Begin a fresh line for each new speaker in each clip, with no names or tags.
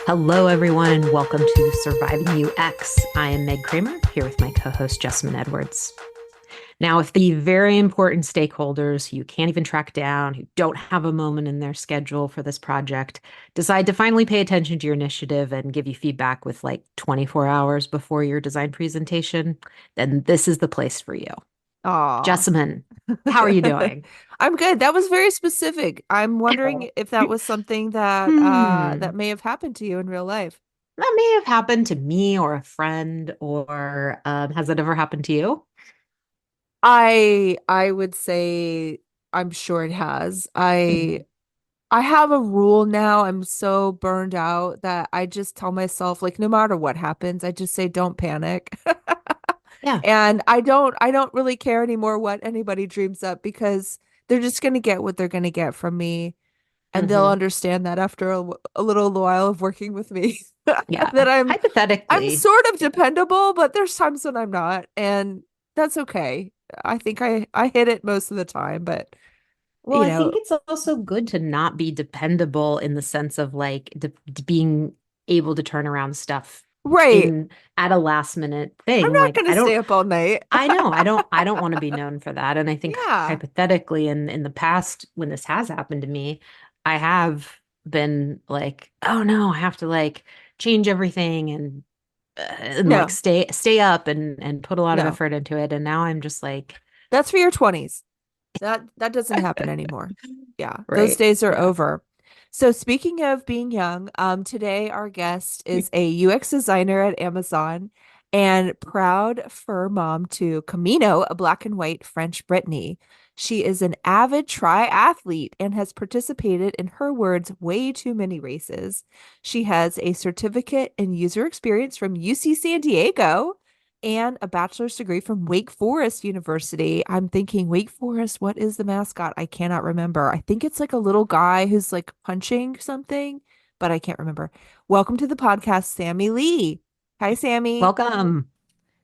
Hello, everyone, and welcome to Surviving UX. I am Meg Kramer, here with my co host, Jessamine Edwards. Now, if the very important stakeholders who you can't even track down, who don't have a moment in their schedule for this project, decide to finally pay attention to your initiative and give you feedback with like 24 hours before your design presentation, then this is the place for you.
Aw.
Jessamine, how are you doing?
I'm good. That was very specific. I'm wondering if that was something that
Hmm.
may have happened to you in real life.
That may have happened to me or a friend, or has it ever happened to you?
I would say I'm sure it has. I have a rule now. I'm so burned out that I just tell myself like no matter what happens, I just say don't panic.
Yeah.
And I don't really care anymore what anybody dreams up because they're just going to get what they're going to get from me. And they'll
Hmm.
understand that after a little while of working with me
Yeah.
that I'm
Hypothetically.
sort of dependable, but there's times when I'm not, and that's okay. I think I hit it most of the time, but
Well,
you
I
know,
think it's also good to not be dependable in the sense of like being able to turn around stuff
right.
in at a last minute
I'm
thing.
not
Like
gonna stay up all night.
I know, I don't want to be known for that. And I think
Yeah.
hypothetically in the past when this has happened to me, I have been like, oh no, I have to like change everything and like
No,
stay up and put a lot of
no.
effort into it. And now I'm just like,
That's for your 20s. That doesn't happen anymore. Yeah, those
right.
days are
Yeah.
over. So speaking of being young, today our guest is a UX designer at Amazon and proud fur mom to Camino, a black and white French Brittany. She is an avid triathlete and has participated, in her words, way too many races. She has a certificate in user experience from UC San Diego and a bachelor's degree from Wake Forest University. I'm thinking, Wake Forest, what is the mascot? I cannot remember. I think it's like a little guy who's like punching something, but I can't remember. Welcome to the podcast, Sami Lee. Hi, Sammy.
Welcome.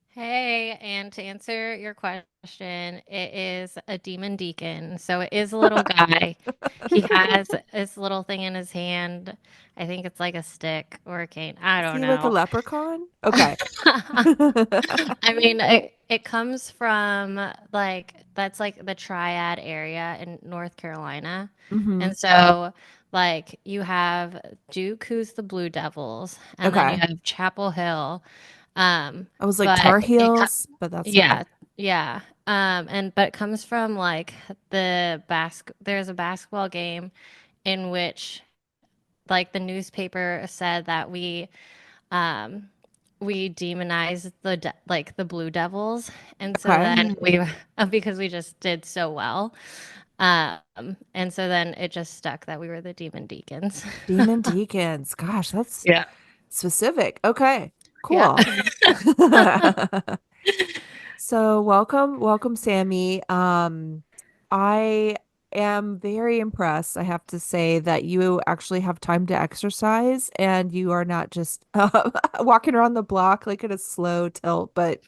Hey, and to answer your question, it is a demon deacon. So it is a little guy. He has this little thing in his hand. I think it's like a stick or a cane. I
Is
don't
he like a
know.
leprechaun? Okay.
I mean, it comes from that's like the Triad area in North Carolina.
hmm
And so like you have Duke, who's the Blue Devils, and then you
Okay.
have Chapel Hill.
I was like
But
Tar
it
Heels, but that's
yeah,
fine.
yeah. And but it comes from like there's a basketball game in which like the newspaper said that um we demonized like the Blue Devils, and so
Okay.
then
Mm.
we because we just did so well. And so then it just stuck that we were the Demon Deacons.
Demon Deacons. Gosh, that's
Yeah.
specific. Okay.
Yeah.
Cool. So welcome, Sammy. I am very impressed, I have to say, that you actually have time to exercise and you are not just walking around the block like at a slow tilt, but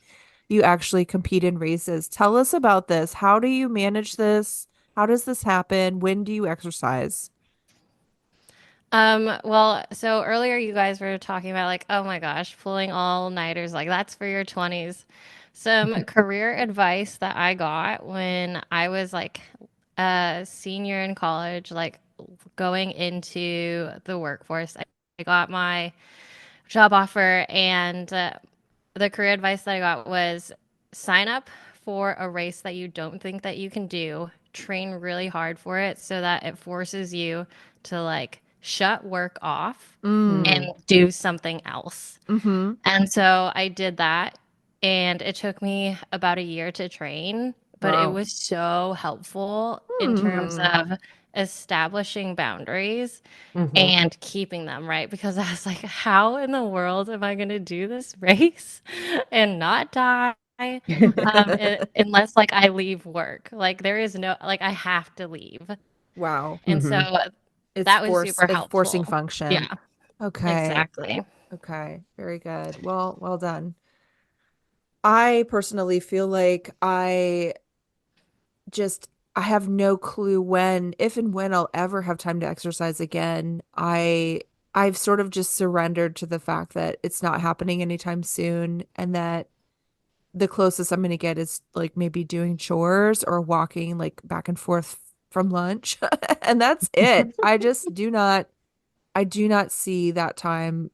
you actually compete in races. Tell us about this. How do you manage this? How does this happen? When do you exercise?
Well, so earlier you guys were talking about like, oh my gosh, pulling all-nighters, like that's for your 20s. Some career advice that I got when I was like a senior in college, like going into the workforce. I got my job offer, and the career advice that I got was sign up for a race that you don't think that you can do, train really hard for it so that it forces you to like shut work off and
Mm.
do something else.
Mm-hmm.
And so I did that, and it took me about a year to train, but it
Wow.
was so helpful in terms
Hmm.
of establishing boundaries
Hmm.
and keeping them, right? Because I was like, how in the world am I going to do this race and not die? Unless like I leave work. Like there is no, like I have to leave.
Wow.
And so
Hmm.
that was super
It's forcing
helpful.
function.
Yeah,
Okay.
exactly.
Okay. Very good. Well done. I personally feel like I have no clue when, if and when I'll ever have time to exercise again. I I've sort of just surrendered to the fact that it's not happening anytime soon and that the closest I'm going to get is like maybe doing chores or walking like back and forth from lunch. And that's it. I do not see that time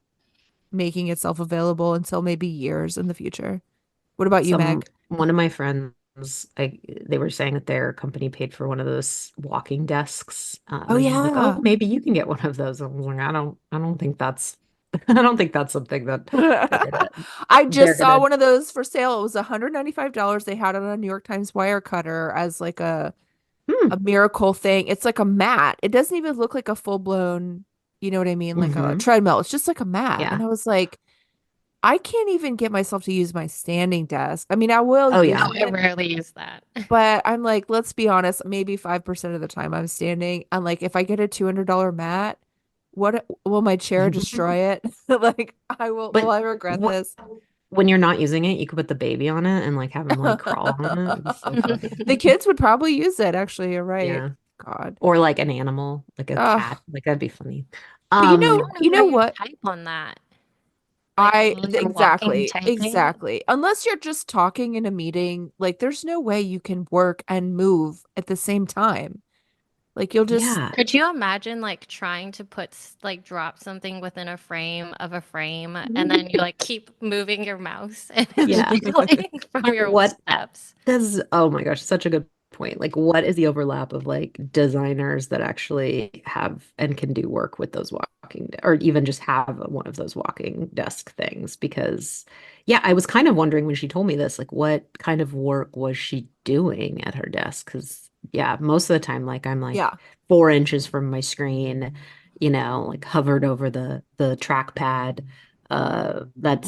making itself available until maybe years in the future. What about you,
Some
Meg?
one of my friends, they were saying that their company paid for one of those walking desks,
Oh
and like, oh,
yeah.
maybe you can get one of those. I was like, I don't think that's, I don't think that's something that they're gonna,
I
they're
just saw
gonna.
one of those for sale. It was $195. They had it on a New York Times wire cutter as like
Hmm.
a miracle thing. It's like a mat. It doesn't even look like a full blown, you know what I mean? Like a
Hmm.
treadmill. It's just like a mat.
Yeah.
And I was like, I can't even get myself to use my standing desk. I mean, I will
Oh
use
yeah.
Oh, I
it,
rarely use that.
but I'm like, let's be honest, maybe 5% of the time I'm standing. And like, if I get a $200 mat, what will my chair destroy it? Like, will
But
I regret
what
this?
when you're not using it, you could put the baby on it and like have him like crawl on it. It'd be so funny.
The kids would probably use it, actually. You're right.
Yeah.
God.
Or like an animal, like a cat.
Oh,
Like that'd be funny.
but
I
Um,
don't know
you
how
know
you
what?
type on that. Like while you're walking, typing.
Exactly. Unless you're just talking in a meeting, like there's no way you can work and move at the same time. Like you'll just,
yeah.
Could you imagine like trying to like drop something within a frame of a frame and then you like keep moving your mouse and it's
Yeah.
jiggling from your
What
steps?
does, oh my gosh, such a good point. Like, what is the overlap of like designers that actually have and can do work with those or even just have one of those walking desk things? Because, yeah, I was kind of wondering when she told me this, like, what kind of work was she doing at her desk? Because, yeah, most of the time, like, I'm like
yeah,
4 inches from my screen, like hovered over the trackpad.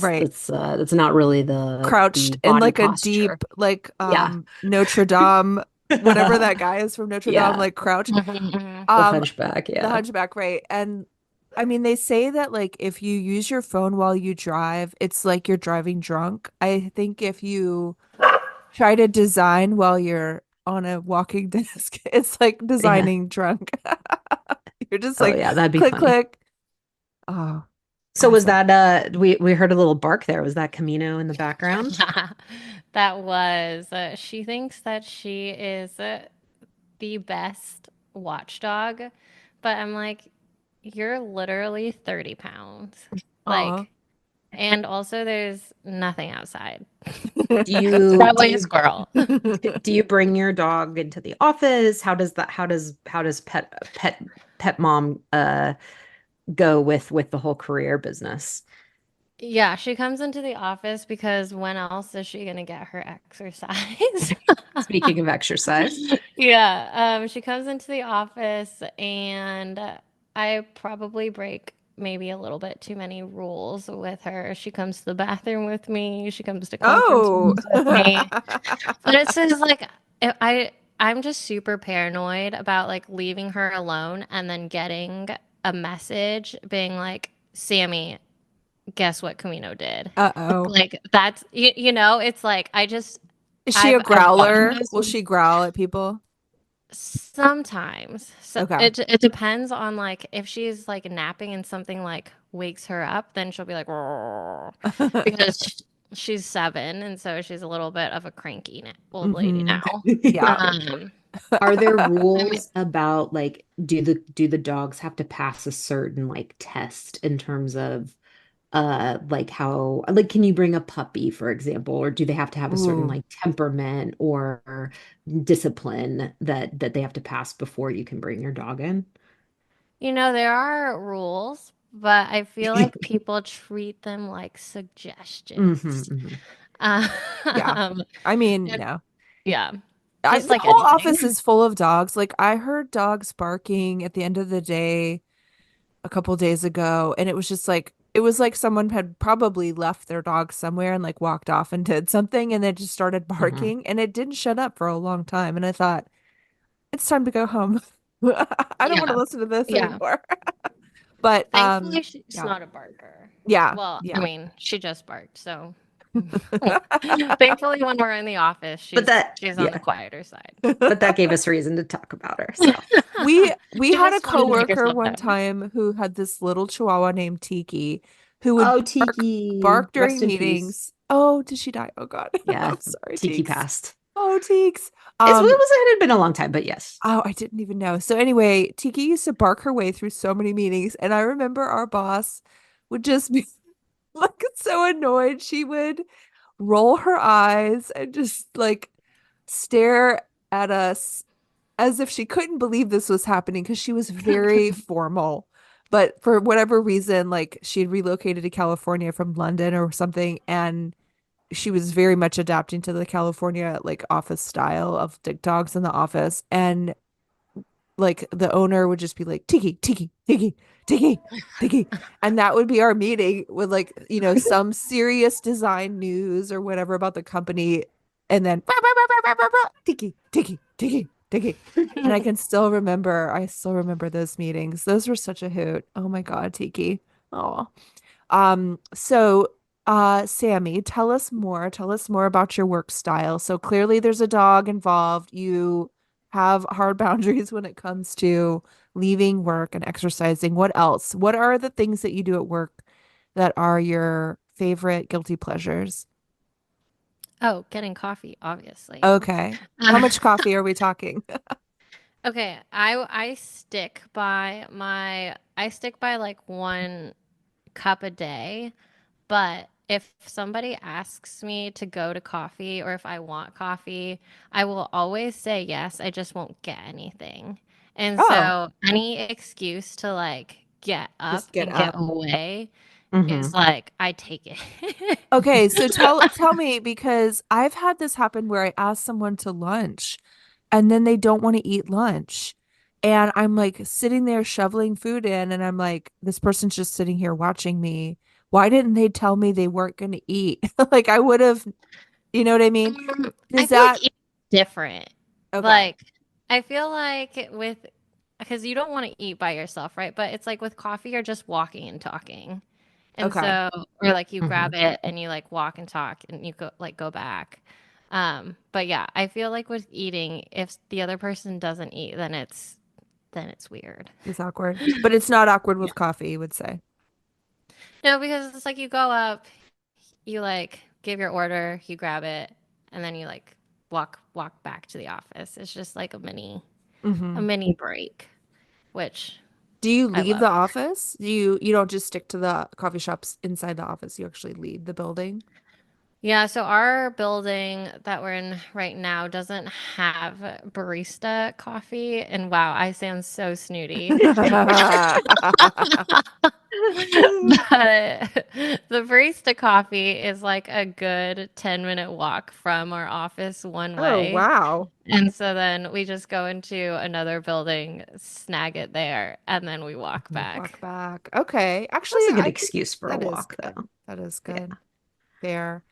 right.
That's not really the
Crouched in
body
like a
posture.
deep, like
Yeah.
Notre Dame, whatever that guy is from Notre Dame,
Yeah.
like crouch.
Mhm.
The
Um,
hunchback,
the
yeah.
Hunchback, right? And I mean, they say that like if you use your phone while you drive, it's like you're driving drunk. I think if you try to design while you're on a walking desk, it's like
Yeah.
designing drunk. You're just
Oh
like
yeah, that'd be
click,
funny.
click. Oh,
So was
gosh.
that we heard a little bark there. Was that Camino in the background?
That was, she thinks that she is the best watchdog, but I'm like, you're literally 30 pounds.
Oh.
Like, and also there's nothing outside.
Do
It's
you do
probably a
you
squirrel.
do you bring your dog into the office? How does pet mom go with the whole career business?
Yeah, she comes into the office because when else is she gonna get her exercise?
Speaking of exercise.
Yeah, she comes into the office and I probably break maybe a little bit too many rules with her. She comes to the bathroom with me, she comes to conference
Oh.
rooms with me. But it's just like I'm just super paranoid about like leaving her alone and then getting a message being like, Sammy, guess what Camino did?
Uh-oh.
Like that's it's like
Is she a
I've gotten
growler?
those
Will she growl at people?
sometimes. So
Okay.
it depends on like if she's like napping and something like wakes her up, then she'll be like "Roar," because she's 7 and so she's a little bit of a cranky old lady
Hmm.
now.
Yeah.
Um,
Are there
I mean,
rules about like do the dogs have to pass a certain like test in terms of like how like can you bring a puppy for example, or do they have to have a certain
Ooh.
like temperament or discipline that they have to pass before you can bring your dog in?
there are rules, but I feel like people treat them like
Hmm.
suggestions.
Hmm.
Um,
Yeah. I mean,
and-
no.
yeah, just
The
like
whole
anything.
office is full of dogs. Like I heard dogs barking at the end of the day a couple days ago, and it was like someone had probably left their dog somewhere and like walked off and did something and then just started
Hmm.
barking and it didn't shut up for a long time. And I thought, it's time to go home. I don't want to
Yeah,
listen to this
yeah.
anymore. But
Thankfully, she's
yeah.
not a barker.
Yeah.
Well, I
Yeah.
mean, she just barked, so Thankfully, when we're in the office,
But that,
she's on the
yeah,
quieter side.
but that gave us reason to talk about her. So,
We
She
had a
just wanted to take
coworker
herself
one
home.
time who had this little chihuahua named Tiki who would
oh,
bark
Tiki, rest
during
in peace.
meetings. Oh, did she die? Oh God.
Yeah,
I'm sorry,
Tiki
Teeks.
passed.
Oh, Teeks.
It was it had been a long time, but yes.
Oh, I didn't even know. So anyway, Tiki used to bark her way through so many meetings, and I remember our boss would just be like so annoyed. She would roll her eyes and just like stare at us as if she couldn't believe this was happening because she was very formal. But for whatever reason, like she had relocated to California from London or something, and she was very much adapting to the California like office style of the dogs in the office. And like the owner would just be like, Tiki, Tiki, Tiki, Tiki, Tiki. And that would be our meeting with like, some serious design news or whatever about the company. And then Tiki, Tiki, Tiki, Tiki. And I still remember those meetings. Those were such a hoot. Oh my God, Tiki. Oh. Sammy, tell us more about your work style. So clearly there's a dog involved. You have hard boundaries when it comes to leaving work and exercising. What else? What are the things that you do at work that are your favorite guilty pleasures?
Oh, getting coffee, obviously.
Okay. How
Uh,
much coffee are we talking?
okay, I stick by like 1 cup a day. But if somebody asks me to go to coffee or if I want coffee, I will always say yes. I just won't get anything. And
Oh,
so any excuse to like get
just
up
get
and get
up.
away is
Hmm.
like I take it.
Okay, so tell me because I've had this happen where I ask someone to lunch and then they don't want to eat lunch. And I'm like sitting there shoveling food in and I'm like, this person's just sitting here watching me. Why didn't they tell me they weren't going to eat? Like I would have, you know what I mean?
I
Does
feel like
that
it's different.
okay.
Like I feel like with because you don't want to eat by yourself, right? But it's like with coffee, you're just walking and talking. And
Okay.
so, or like you
Hmm.
grab it and you like walk and talk and you go back. But yeah, I feel like with eating, if the other person doesn't eat, then it's weird.
It's awkward. But it's not awkward
Yeah.
with coffee, you would say.
No, because it's like you go up, you like give your order, you grab it, and then you like walk back to the office. It's just like a
Hmm.
mini break, which
Do you
I
leave
love.
the office? You don't just stick to the coffee shops inside the office, you actually leave the building?
Yeah, so our building that we're in right now doesn't have barista coffee. And wow, I sound so snooty. But the barista coffee is like a good 10-minute walk from our office one
Oh,
way.
wow.
And so then we just go into another building, snag it there, and then we walk back.
Walk back. Okay. Actually,
That's a good
I could,
excuse for a
that is
walk,
good.
though.
That is
Yeah.
good. Fair.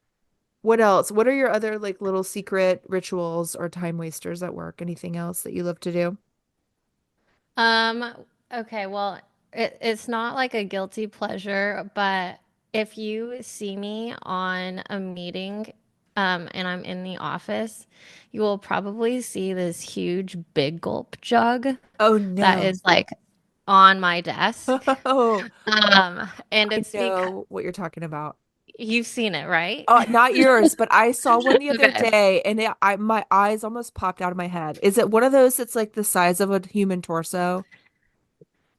What else? What are your other like little secret rituals or time wasters at work? Anything else that you love to do?
Um, okay, well, it's not like a guilty pleasure, but if you see me on a meeting, and I'm in the office, you will probably see this huge big gulp jug
Oh
that
no.
is like on my desk.
Oh,
And
I
it's because
know what you're talking about.
you've seen it, right?
Not yours, but I saw one the other
Okay.
day and my eyes almost popped out of my head. Is it one of those that's like the size of a human torso?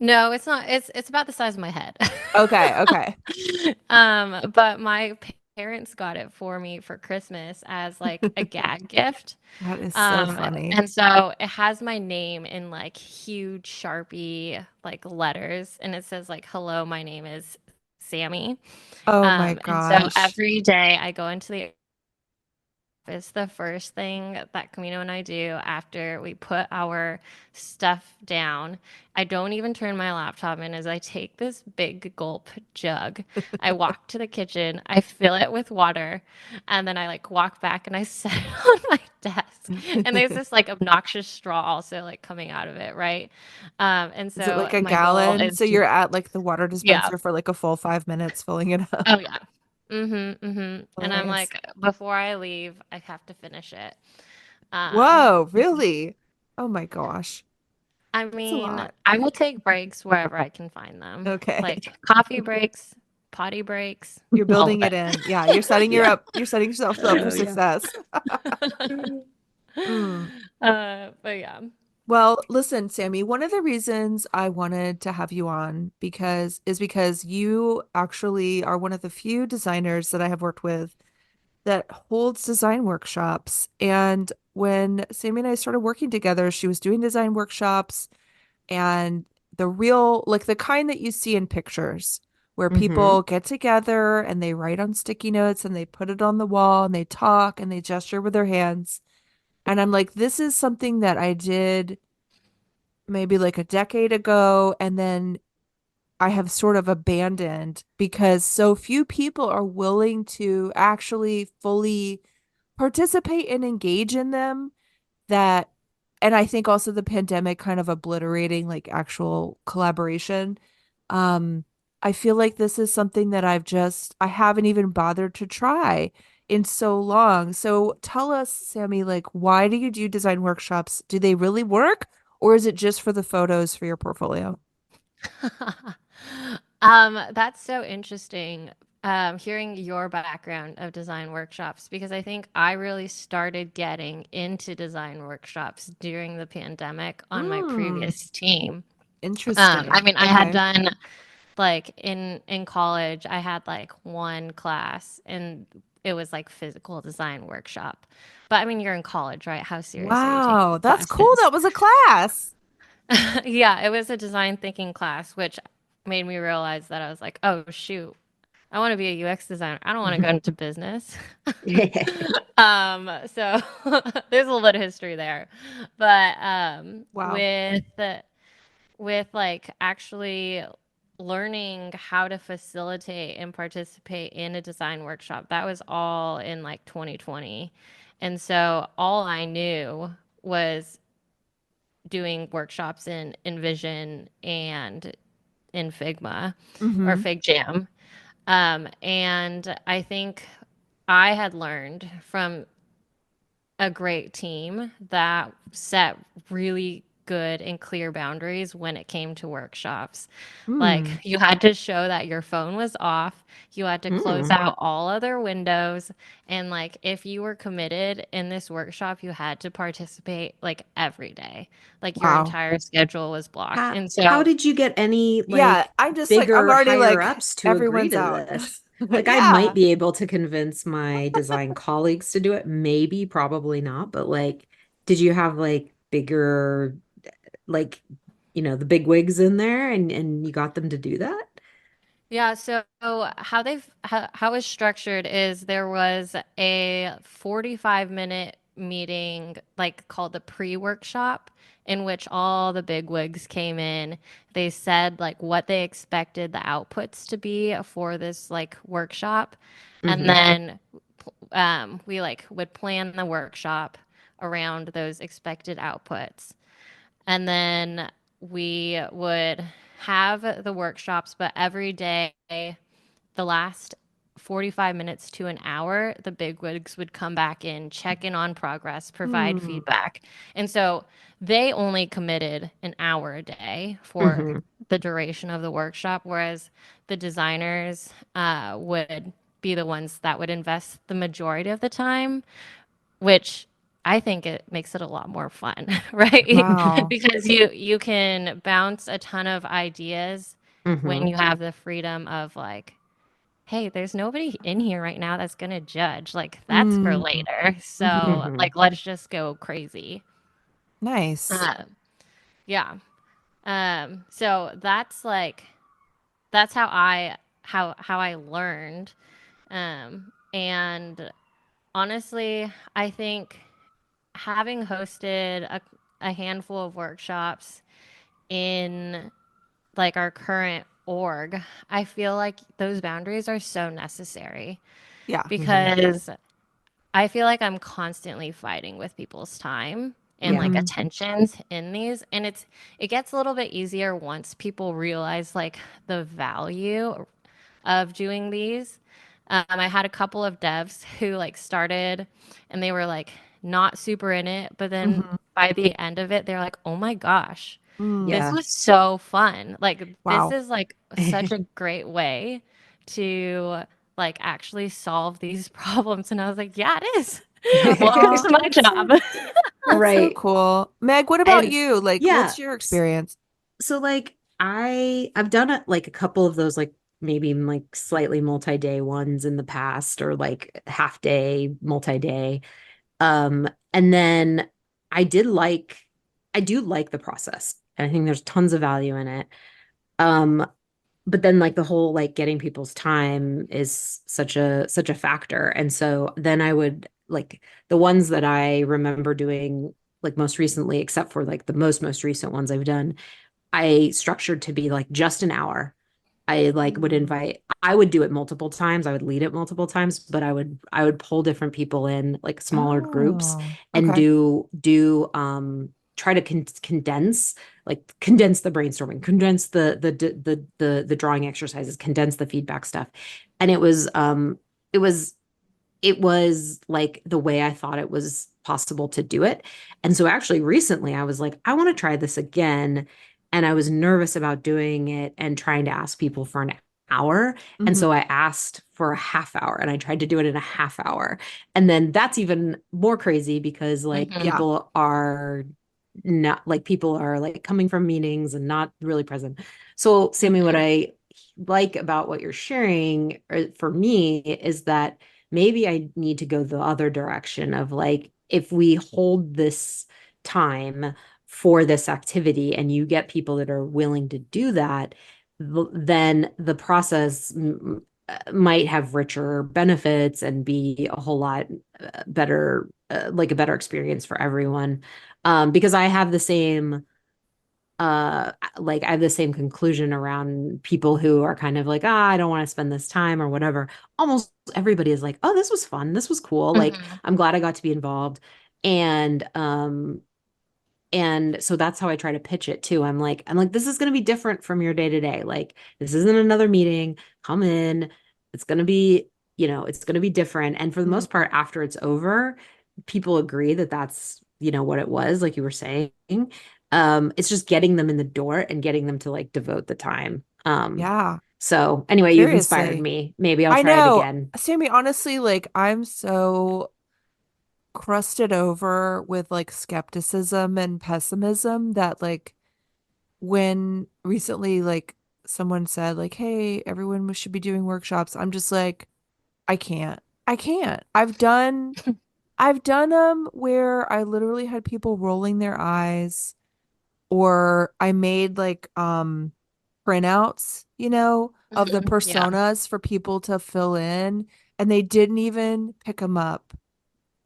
No, it's not. It's about the size of my head.
Okay, okay.
But my parents got it for me for Christmas as like a gag gift.
That is so funny.
And so it has my name in like huge Sharpie like letters, and it says like, "Hello, my name is Sammy."
Oh my
And so
gosh.
every day I go into the is the first thing that Camino and I do after we put our stuff down. I don't even turn my laptop in as I take this big gulp jug. I walk to the kitchen, I fill it with water, and then I like walk back and I set it on my desk. And there's this like obnoxious straw also like coming out of it, right? And
Is it
so
like a
my goal
gallon?
is
So
to,
you're at like the water
yeah.
dispenser for like a full 5 minutes filling it up.
Oh yeah. And I'm
Hilarious.
like, before I leave, I have to finish it.
Whoa,
Because
really? Oh my gosh.
I
That's a
mean,
lot.
I will take breaks wherever I can find them,
Okay.
like coffee breaks, potty breaks,
You're
all of
building it
it.
in. Yeah, you're setting
Yeah.
you're setting yourself up for
Oh, yeah.
success. Mm.
But yeah.
Well, listen, Sammy, one of the reasons I wanted to have you on because you actually are one of the few designers that I have worked with that holds design workshops. And when Sammy and I started working together, she was doing design workshops and the real, like the kind that you see in pictures, where
Mm-hmm.
people get together and they write on sticky notes and they put it on the wall and they talk and they gesture with their hands. And I'm like, this is something that I did maybe like a decade ago. And then I have sort of abandoned because so few people are willing to actually fully participate and engage in them that, and I think also the pandemic kind of obliterating like actual collaboration. Um, I feel like this is something that I haven't even bothered to try in so long. So tell us, Sammy, like, why do you do design workshops? Do they really work, or is it just for the photos for your portfolio?
That's so interesting. Hearing your background of design workshops, because I think I really started getting into design workshops during the pandemic on my
Hmm,
previous team. I
interesting.
mean, I had
Okay.
done like in college, I had like one class and it was like physical design workshop. But I mean, you're in college, right? How serious are you taking
Wow, that's cool.
classes?
That was a class.
Yeah, it was a design thinking class, which made me realize that I was like, oh shoot, I want to be a UX designer. I don't want to go into business. So there's a little bit of history there. But
Wow.
with like actually learning how to facilitate and participate in a design workshop, that was all in like 2020. And so all I knew was doing workshops in InVision and in Figma or
Mm-hmm.
FigJam. And I think I had learned from a great team that set really good and clear boundaries when it came to workshops. Like
Hmm.
you had to show that your phone was off, you had to close
Mm.
out all other windows, and like if you were committed in this workshop, you had to participate like every day. Like your
Wow.
entire schedule was blocked.
How,
And
how
so
did you get any
Yeah,
like
I'm just like, I'm
bigger
already
higher
like,
ups to agree
everyone's
to
out.
this? Like I might
Yeah.
be able to convince my design colleagues to do it, maybe, probably not, but like did you have like bigger like the big wigs in there and you got them to do that?
yeah, so how it's structured is there was a 45-minute meeting like called the pre-workshop in which all the bigwigs came in. They said like what they expected the outputs to be for this like workshop. And
Hmm.
then we like would plan the workshop around those expected outputs. And then we would have the workshops, but every day, the last 45 minutes to an hour, the bigwigs would come back in, check in on progress, provide
Hmm.
feedback. And so they only committed an hour a day for
Hmm.
the duration of the workshop, whereas the designers would be the ones that would invest the majority of the time, which I think it makes it a lot more fun, right?
Wow.
Because you can bounce a ton of ideas when
Hmm.
you have the freedom of like, hey, there's nobody in here right now that's gonna judge. Like that's for
Mm.
later.
Hmm.
So
Hmm.
like let's just go crazy.
Nice.
Uh, yeah. So that's like that's how I learned. And honestly, I think having hosted a handful of workshops in like our current org, I feel like those boundaries are so necessary
Yeah.
Hmm.
because I feel like I'm constantly fighting with people's time and
Yeah.
like
Hmm.
attentions in these, and it gets a little bit easier once people realize like the value of doing these. I had a couple of devs who like started and they were like not super in it, but then
Hmm.
by the end of it, they're like, oh my gosh,
Mm.
this
Yeah.
was so fun. Like, this
Wow.
is like such a great way to like actually solve these problems. And I was like, yeah, it is. Welcome
Aw,
to my job.
that's so
Right.
cool. Meg, what about
And
you? Like,
yeah.
what's your experience?
So like I've done like a couple of those like maybe like slightly multi-day ones in the past or like half day, multi-day. And then I did like I do like the process. I think there's tons of value in it. Um, but then like the whole like getting people's time is such a factor. And so then I would like the ones that I remember doing like most recently, except for like the most recent ones I've done, I structured to be like just an hour. I like would
Mm.
invite, I would do it multiple times. I would lead it multiple times, but I would pull different people in like smaller groups
Oh,
and
okay.
try to condense the brainstorming, condense the drawing exercises, condense the feedback stuff. And it was it was like the way I thought it was possible to do it. And so actually recently I was like, I want to try this again. And I was nervous about doing it and trying to ask people for an hour. And
Hmm.
so I asked for a half hour and I tried to do it in a half hour. And then that's even more crazy because like
Hmm.
Yeah.
people are like coming from meetings and not really present. So Sammy, what
Hmm.
I like about what you're sharing for me is that maybe I need to go the other direction of like, if we hold this time for this activity and you get people that are willing to do that, then the process might have richer benefits and be a whole lot better, like a better experience for everyone. Because I have the same like I have the same conclusion around people who are kind of like, I don't want to spend this time or whatever. Almost everybody is like, oh, this was fun. This was cool. Like,
Hmm.
I'm glad I got to be involved. And and so that's how I try to pitch it too. I'm like, this is going to be different from your day to day. Like, this isn't another meeting. Come in. It's going to be, it's going to be different. And for the
Mm.
most part, after it's over, people agree that that's, what it was, like you were saying. It's just getting them in the door and getting them to like devote the time.
Yeah.
So anyway, you've inspired
Seriously.
me. Maybe I'll
I
try it
know.
again.
Sammy, honestly, like I'm so crusted over with like skepticism and pessimism that like when recently like someone said like, "Hey, everyone should be doing workshops." I'm just like, I can't. I can't. I've done them where I literally had people rolling their eyes or I made like printouts, of the
Hmm. Yeah.
personas for people to fill in and they didn't even pick them up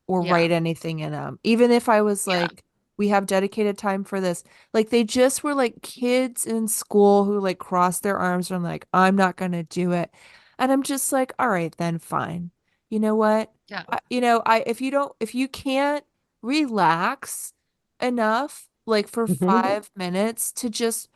or
Yeah.
write anything in them. Even if I was
Yeah.
like, we have dedicated time for this. Like they just were like kids in school who like crossed their arms and like, I'm not gonna do it. And I'm just like, all right, then fine. You know what?
Yeah.
I if you can't relax enough, like for 5 minutes to just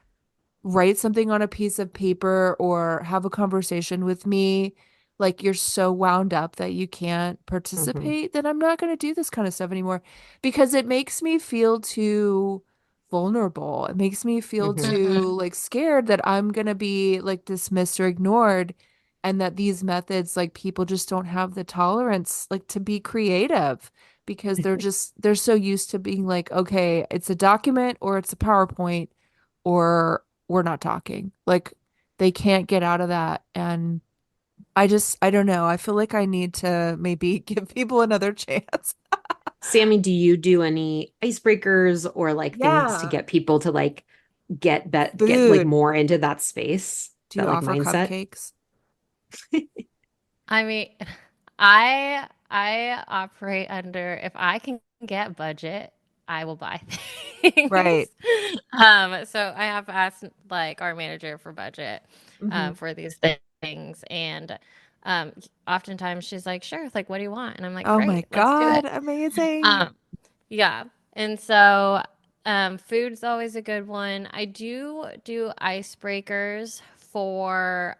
write something on a piece of paper or have a conversation with me, like you're so wound up that you can't
Mhm,
participate, then I'm not going to do this kind of stuff anymore because it makes me feel too vulnerable. It makes me feel
mhm,
too
Hmm.
like scared that I'm going to be like dismissed or ignored and that these methods like people just don't have the tolerance like to be creative because they're so used to being like, okay, it's a document or it's a PowerPoint or we're not talking. Like they can't get out of that. And I don't know. I feel like I need to maybe give people another chance.
Sammy, do you do any icebreakers or like things to
Yeah.
get people to like get like
Food.
more into that space,
Do
that
you
like
offer
mindset?
cupcakes?
I mean, I operate under if I can get budget, I will buy
Right.
things. So I have asked like our manager for budget
Hmm.
for these things, and um, oftentimes she's like, "Sure, like what do you want?" And I'm like,
Oh my
"Great, let's do
God.
it."
Amazing.
Um, yeah, and so food's always a good one. I do icebreakers for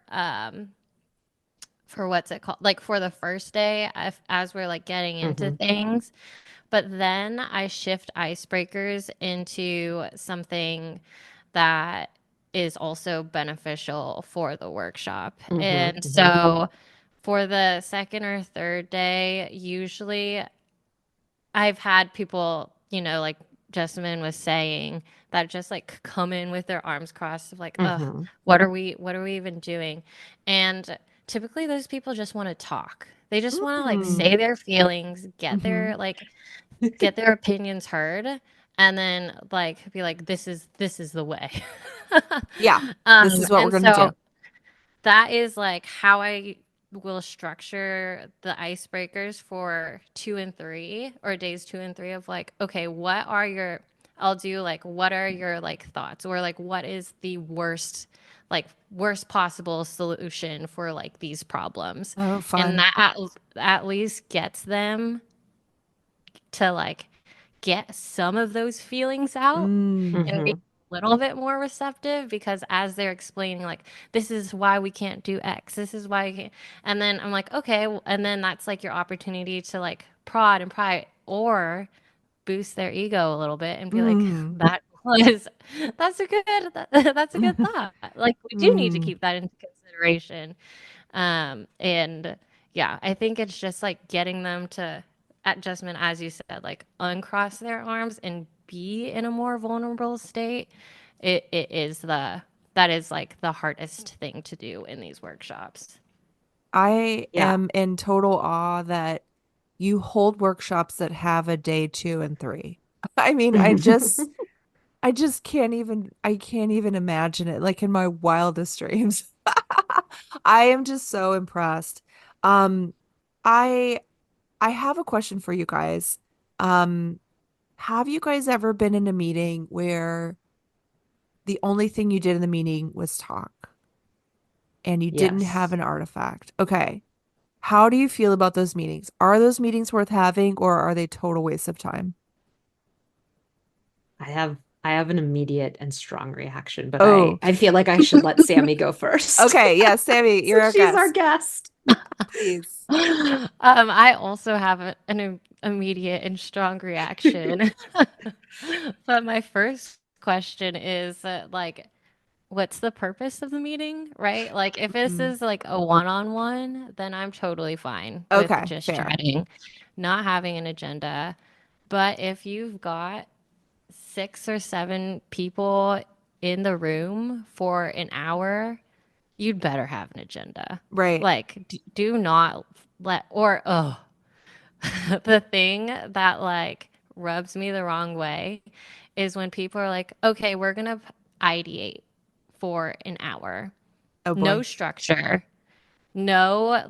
for what's it called? Like for the first day, as we're like getting into
Hmm.
things. But then I shift icebreakers into something that is also beneficial for the workshop.
Hmm.
And
Hmm.
so for the second or third day, usually I've had people, like Jessamine was saying, that just like come in with their arms crossed of like, ugh,
Hmm.
what are we even doing? And typically those people just want to talk. They just want to like
Mm.
say their feelings,
Hmm.
get their opinions heard, and then like be like, this is the way.
Yeah, this is what we're
And
gonna do.
so that is like how I will structure the icebreakers for 2 and 3 or days 2 and 3 of like, okay, I'll do like, what are your like thoughts or like, what is the worst possible solution for like these problems?
Oh,
And
fun.
that at least gets them to like get some of those feelings out
Mm.
and be
Hmm.
a little bit more receptive because as they're explaining like this is why we can't do X, this is why you can't, and then I'm like okay, and then that's like your opportunity to like prod and pry or boost their ego a little bit and be like
Mm.
that was that's a good thought, like we do need to
Mm.
keep that into consideration. And yeah, I think it's just like getting them to, at Justman, as you said, like uncross their arms and be in a more vulnerable state. It is that is like the hardest thing to do in these workshops.
I
Yeah.
am in total awe that you hold workshops that have a day 2 and 3. I mean, I just I can't even imagine it like in my wildest dreams. I am just so impressed. Um, I I have a question for you guys. Um, have you guys ever been in a meeting where the only thing you did in the meeting was talk and you didn't have
Yes.
an artifact? Okay. How do you feel about those meetings? Are those meetings worth having or are they total waste of time?
I have an immediate and strong reaction, but I
Oh,
I feel like I should let Sammy go first.
okay. Yeah, Sammy, you're
Since
our
she's our
guest.
guest.
Please.
I also have an immediate and strong reaction. But my first question is like, what's the purpose of the meeting, right? Like, if this
Mm.
is like a one-on-one, then I'm totally fine with
Okay,
just
fair.
chatting, not having an agenda. But if you've got 6 or 7 people in the room for an hour, you'd better have an agenda.
Right.
Like, do not oh, the thing that like rubs me the wrong way is when people are like, okay, we're gonna ideate for an hour.
Oh
No
boy.
structure, no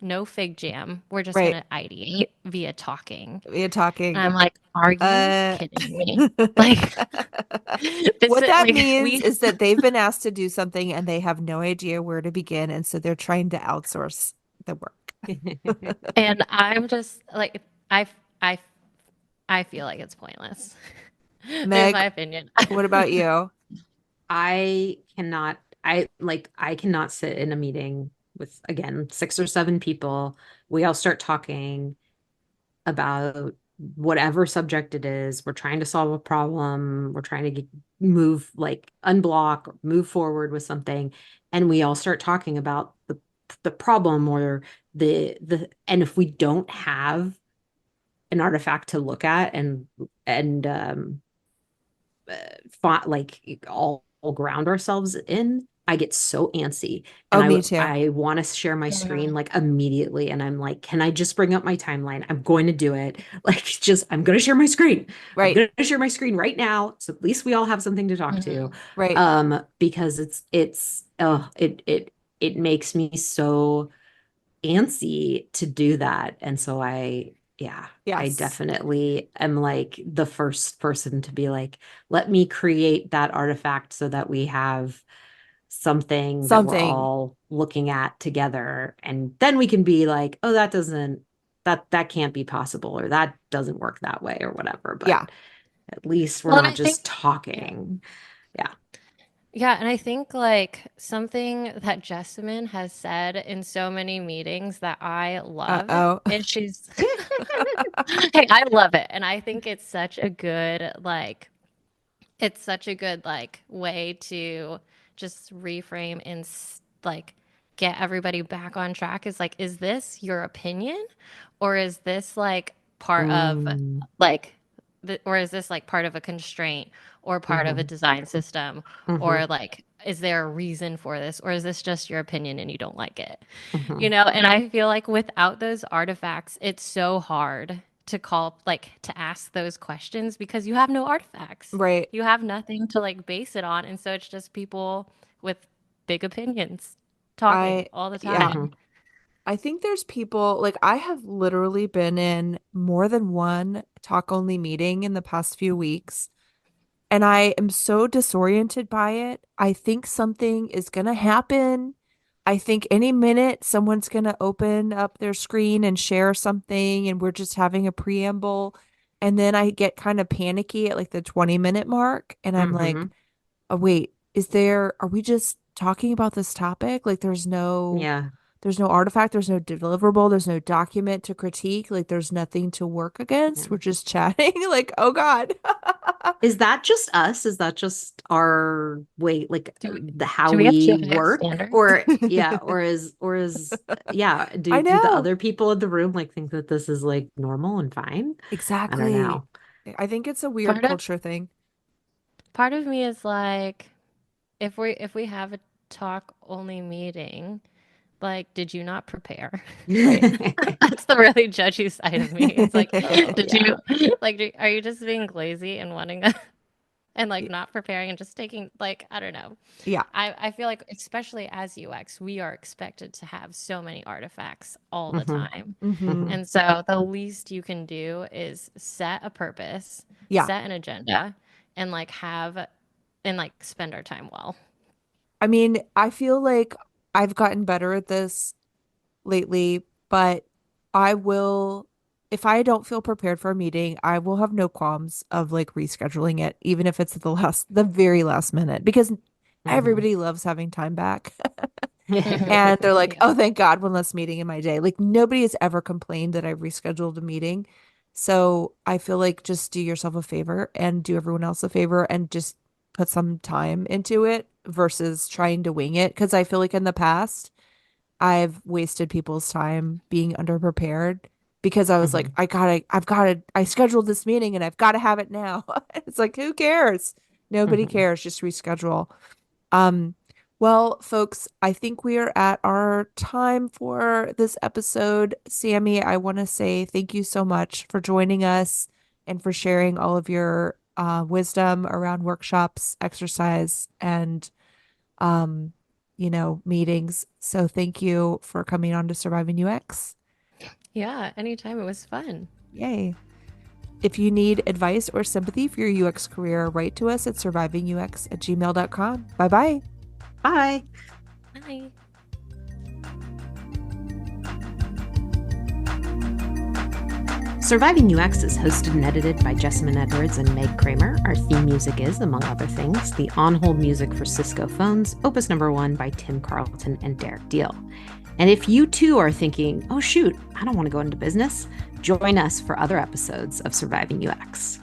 no fig jam. We're just
Right.
gonna ideate via talking.
We are
And
talking.
I'm like, are you
Uh,
kidding me? Like this
what
is
that
like
means
we
is that they've been asked to do something and they have no idea where to begin, and so they're trying to outsource the work.
and I'm just like I I feel like it's pointless. There's
Meg,
my opinion.
what about you?
I cannot sit in a meeting with, again, 6 or 7 people. We all start talking about whatever subject it is. We're trying to solve a problem. We're trying to move, like unblock, or move forward with something. And we all start talking about the problem or and if we don't have an artifact to look at and like all ground ourselves in, I get so antsy and
Oh,
I
me too.
I want to share my screen
Yeah.
like immediately, and I'm like, can I just bring up my timeline? I'm going to do it. Like, just I'm going to share my screen. I'm
Right.
going to share my screen right now, so at least we all have something to talk to.
Mhm.
Right.
Because it makes me so antsy to do that. And so yeah, I
Yes.
definitely am like the first person to be like, let me create that artifact so that we have something that we're
Something.
all looking at together. And then we can be like, oh, that can't be possible, or that doesn't work that way, or whatever.
Yeah.
But at least we're
Well, and
not
I think
just
yeah.
talking. Yeah.
Yeah, and I think like something that Jessamine has said in so many meetings that I love
Uh-oh.
is she's hey, I love it. And I think it's such a good it's such a good like way to just reframe and like get everybody back on track is like, is this your opinion or is this like part of
Mm,
like or is this like part of a constraint or part of a
mhm,
design system
mhm,
or like is there a reason for this or is this just your opinion and you don't like it? You
mhm.
know, and I feel like without those artifacts, it's so hard to call, like, to ask those questions because you have no artifacts.
Right.
You have nothing to like base it on. And so it's just people with big opinions talking
I
all the
yeah.
time.
Mhm.
I think there's people like I have literally been in more than one talk only meeting in the past few weeks, and I am so disoriented by it. I think something is going to happen. I think any minute someone's going to open up their screen and share something, and we're just having a preamble. And then I get kind of panicky at like the 20-minute mark, and I'm like,
Mhm.
oh, wait, are we just talking about this topic? Like
Yeah.
there's no artifact, there's no deliverable, there's no document to critique, like there's nothing to work against.
Yeah.
We're just chatting. Like, oh God.
Is that just us? Is that just our way, like
Do we,
the how
do we have too
we
high of
work?
standards?
Or yeah, or is yeah,
I
do the
know.
other people in the room like think that this is like normal and fine? I don't
Exactly.
know.
I think it's a weird
Part of
culture thing.
part of me is like, if we have a talk only meeting, like, did you not prepare?
Right.
That's the really judgy side of me. It's like, did
Yeah.
you like are you just being lazy and wanting and like not preparing and just taking like I don't know.
Yeah.
I feel like especially as UX, we are expected to have so many artifacts all the
Hmm.
time.
Hmm.
Hmm.
And so the least you can do is set a purpose,
Yeah.
set an agenda, and like have and like spend our time well.
I mean, I feel like I've gotten better at this lately, but I will, if I don't feel prepared for a meeting, I will have no qualms of like rescheduling it, even if it's at the very last minute, because
Hmm.
everybody loves having time back.
Hmm.
And they're like,
Yeah.
oh, thank God, one less meeting in my day. Like nobody has ever complained that I rescheduled a meeting. So I feel like just do yourself a favor and do everyone else a favor and just put some time into it versus trying to wing it. Because I feel like in the past, I've wasted people's time being underprepared because I was like,
Hmm.
I scheduled this meeting and I've got to have it now. It's like, who cares? Nobody
Hmm.
cares. Just reschedule. Um, well, folks, I think we are at our time for this episode. Sammy, I want to say thank you so much for joining us and for sharing all of your wisdom around workshops, exercise, and um, meetings. So thank you for coming on to Surviving UX.
Yeah, anytime it was fun.
Yay. If you need advice or sympathy for your UX career, write to us at survivingux@gmail.com. Bye bye.
Bye.
Bye.
Surviving UX is hosted and edited by Jessamine Edwards and Meg Kramer. Our theme music is, among other things, the on-hold music for Cisco phones, Opus Number 1 by Tim Carlton and Derek Deal. And if you too are thinking, oh shoot, I don't want to go into business, join us for other episodes of Surviving UX.